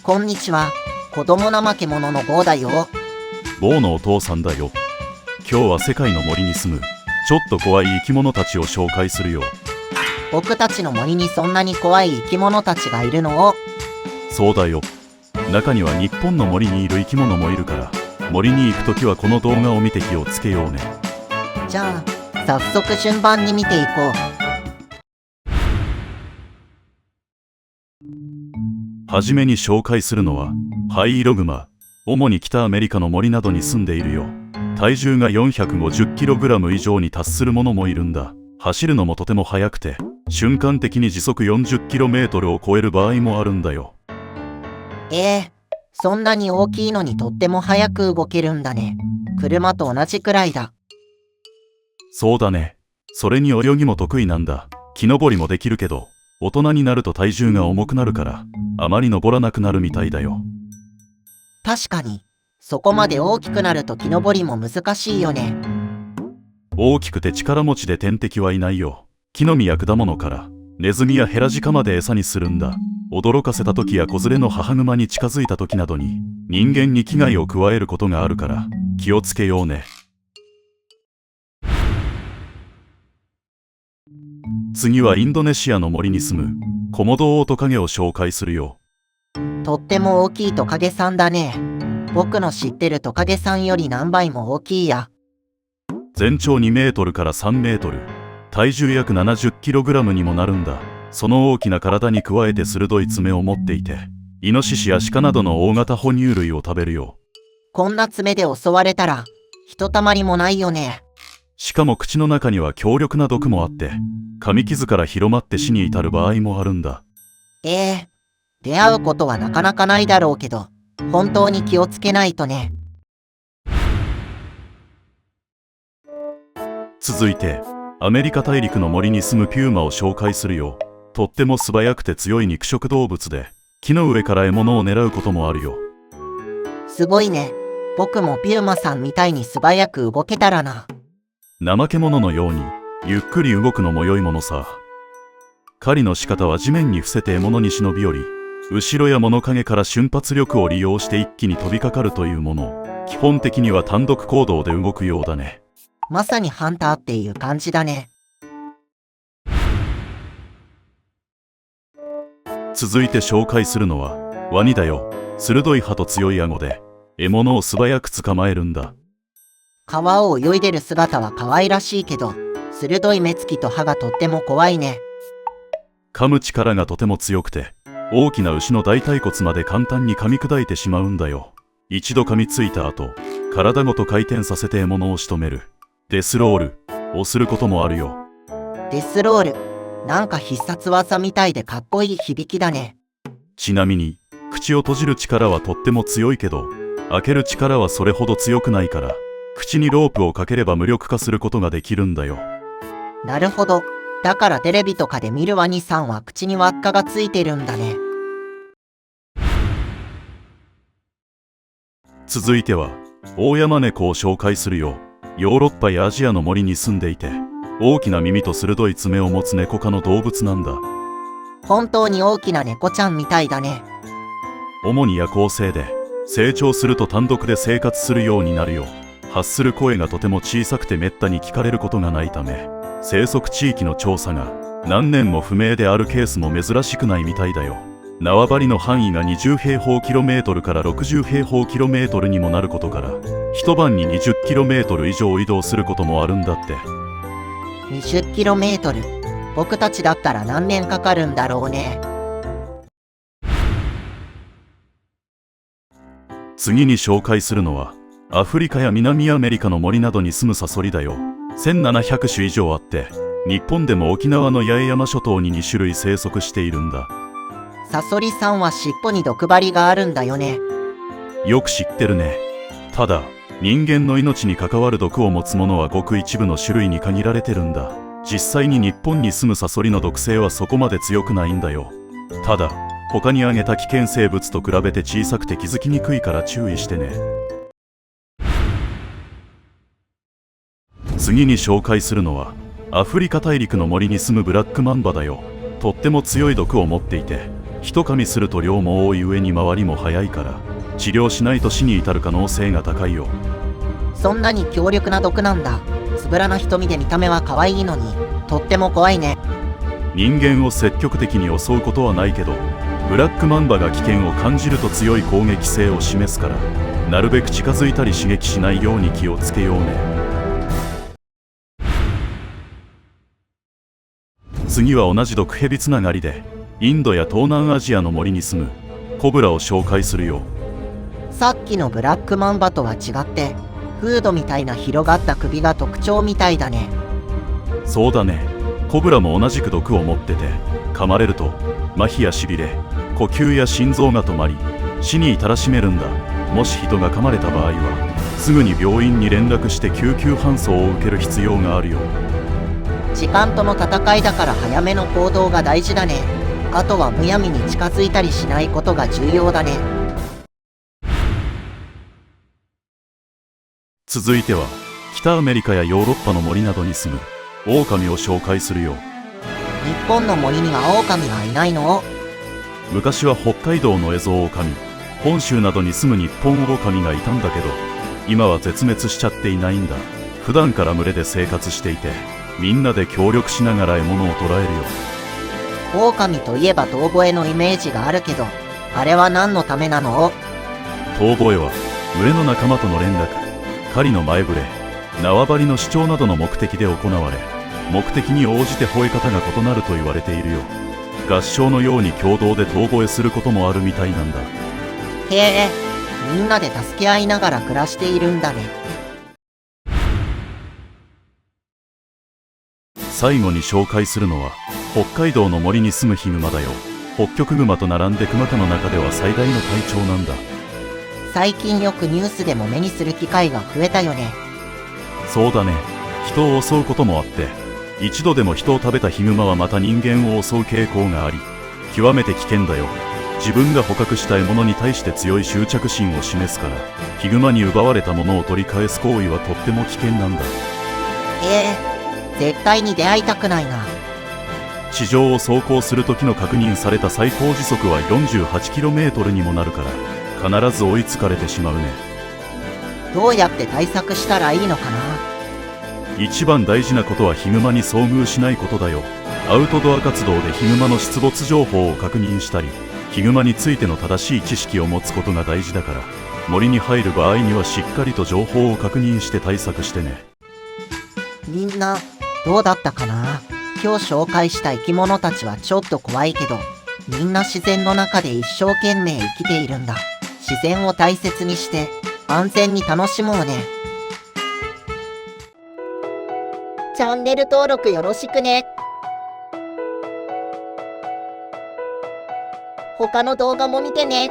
こんにちは。子供怠け者の坊だよ。坊のお父さんだよ。今日は世界の森に住むちょっと怖い生き物たちを紹介するよ。僕たちの森にそんなに怖い生き物たちがいるの？そうだよ。中には日本の森にいる生き物もいるから、森に行くときはこの動画を見て気をつけようね。じゃあ早速順番に見ていこう。はじめに紹介するのはハイイログマ。主に北アメリカの森などに住んでいるよ。体重が 450kg 以上に達するものもいるんだ。走るのもとても速くて、瞬間的に時速 40km を超える場合もあるんだよ。そんなに大きいのにとっても速く動けるんだね。車と同じくらいだ。そうだね。それに泳ぎも得意なんだ。木登りもできるけど、大人になると体重が重くなるから、あまり登らなくなるみたいだよ。確かに、そこまで大きくなると木登りも難しいよね。大きくて力持ちで天敵はいないよ。木の実や果物から、ネズミやヘラジカまで餌にするんだ。驚かせた時や子連れの母熊に近づいた時などに、人間に危害を加えることがあるから、気をつけようね。次はインドネシアの森に住むコモドオオトカゲを紹介するよ。とっても大きいトカゲさんだね。僕の知ってるトカゲさんより何倍も大きいや。全長2メートルから3メートル、体重約 70kg にもなるんだ。その大きな体に加えて鋭い爪を持っていて、イノシシやシカなどの大型哺乳類を食べるよ。こんな爪で襲われたらひとたまりもないよね。しかも口の中には強力な毒もあって、噛み傷から広まって死に至る場合もあるんだ。出会うことはなかなかないだろうけど、本当に気をつけないとね。続いてアメリカ大陸の森に住むピューマを紹介するよ。とっても素早くて強い肉食動物で、木の上から獲物を狙うこともあるよ。すごいね。僕もピューマさんみたいに素早く動けたらな。怠け者のようにゆっくり動くのも良いものさ。狩りの仕方は地面に伏せて獲物に忍び寄り、後ろや物陰から瞬発力を利用して一気に飛びかかるというもの。基本的には単独行動で動くようだね。まさにハンターっていう感じだね。続いて紹介するのはワニだよ。鋭い歯と強い顎で獲物を素早く捕まえるんだ。川を泳いでる姿は可愛らしいけど、鋭い目つきと歯がとっても怖いね。噛む力がとても強くて、大きな牛の大腿骨まで簡単に噛み砕いてしまうんだよ。一度噛みついた後、体ごと回転させて獲物を仕留めるデスロールをすることもあるよ。デスロール。なんか必殺技みたいでかっこいい響きだね。ちなみに、口を閉じる力はとっても強いけど、開ける力はそれほど強くないから、口にロープをかければ無力化することができるんだよ。なるほど。だからテレビとかで見るワニさんは口に輪っかがついてるんだね。続いてはオオヤマネコを紹介するよ。ヨーロッパやアジアの森に住んでいて、大きな耳と鋭い爪を持つネコ科の動物なんだ。本当に大きな猫ちゃんみたいだね。主に夜行性で、成長すると単独で生活するようになるよ。発する声がとても小さくてめったに聞かれることがないため、生息地域の調査が何年も不明であるケースも珍しくないみたいだよ。縄張りの範囲が20平方キロメートルから60平方キロメートルにもなることから、一晩に 20km 以上移動することもあるんだって。20km。僕たちだったら何年かかるんだろうね。次に紹介するのはアフリカや南アメリカの森などに住むサソリだよ。1700種以上あって、日本でも沖縄の八重山諸島に2種類生息しているんだ。サソリさんは尻尾に毒針があるんだよね。よく知ってるね。ただ人間の命に関わる毒を持つものはごく一部の種類に限られてるんだ。実際に日本に住むサソリの毒性はそこまで強くないんだよ。ただ他に挙げた危険生物と比べて小さくて気づきにくいから注意してね。次に紹介するのはアフリカ大陸の森に住むブラックマンバだよ。とっても強い毒を持っていて、一噛みすると量も多い上に回りも早いから、治療しないと死に至る可能性が高いよ。そんなに強力な毒なんだ。つぶらな瞳で見た目は可愛いのに、とっても怖いね。人間を積極的に襲うことはないけど、ブラックマンバが危険を感じると強い攻撃性を示すから、なるべく近づいたり刺激しないように気をつけようね。次は同じ毒蛇つながりで、インドや東南アジアの森に住むコブラを紹介するよ。さっきのブラックマンバとは違って、フードみたいな広がった首が特徴みたいだね。そうだね。コブラも同じく毒を持ってて、噛まれると麻痺やしびれ、呼吸や心臓が止まり、死に至らしめるんだ。もし人が噛まれた場合は、すぐに病院に連絡して救急搬送を受ける必要があるよ。時間との戦いだから早めの行動が大事だね。あとはむやみに近づいたりしないことが重要だね。続いては、北アメリカやヨーロッパの森などに住むオオカミを紹介するよ。日本の森にはオオカミはいないの？昔は北海道のエゾオオカミ、本州などに住む日本オオカミがいたんだけど、今は絶滅しちゃっていないんだ。普段から群れで生活していて、みんなで協力しながら獲物を捕らえるよ。オオカミといえば遠吠えのイメージがあるけど、あれは何のためなの？遠吠えは群れの仲間との連絡、狩りの前触れ、縄張りの主張などの目的で行われ、目的に応じて吠え方が異なると言われているよ。合唱のように共同で遠吠えすることもあるみたいなんだ。へえ、みんなで助け合いながら暮らしているんだね。最後に紹介するのは、北海道の森に住むヒグマだよ。ホッキョクグマと並んでクマ科の中では最大の体長なんだ。最近よくニュースでも目にする機会が増えたよね。そうだね。人を襲うこともあって、一度でも人を食べたヒグマはまた人間を襲う傾向があり、極めて危険だよ。自分が捕獲した獲物に対して強い執着心を示すから、ヒグマに奪われたものを取り返す行為はとっても危険なんだ。絶対に出会いたくないな。地上を走行する時の確認された最高時速は 48km にもなるから、必ず追いつかれてしまうね。どうやって対策したらいいのかな？一番大事なことはヒグマに遭遇しないことだよ。アウトドア活動でヒグマの出没情報を確認したり、ヒグマについての正しい知識を持つことが大事だから、森に入る場合にはしっかりと情報を確認して対策してね。みんなどうだったかな？今日紹介した生き物たちはちょっと怖いけど、みんな自然の中で一生懸命生きているんだ。自然を大切にして安全に楽しもうね。チャンネル登録よろしくね。他の動画も見てね。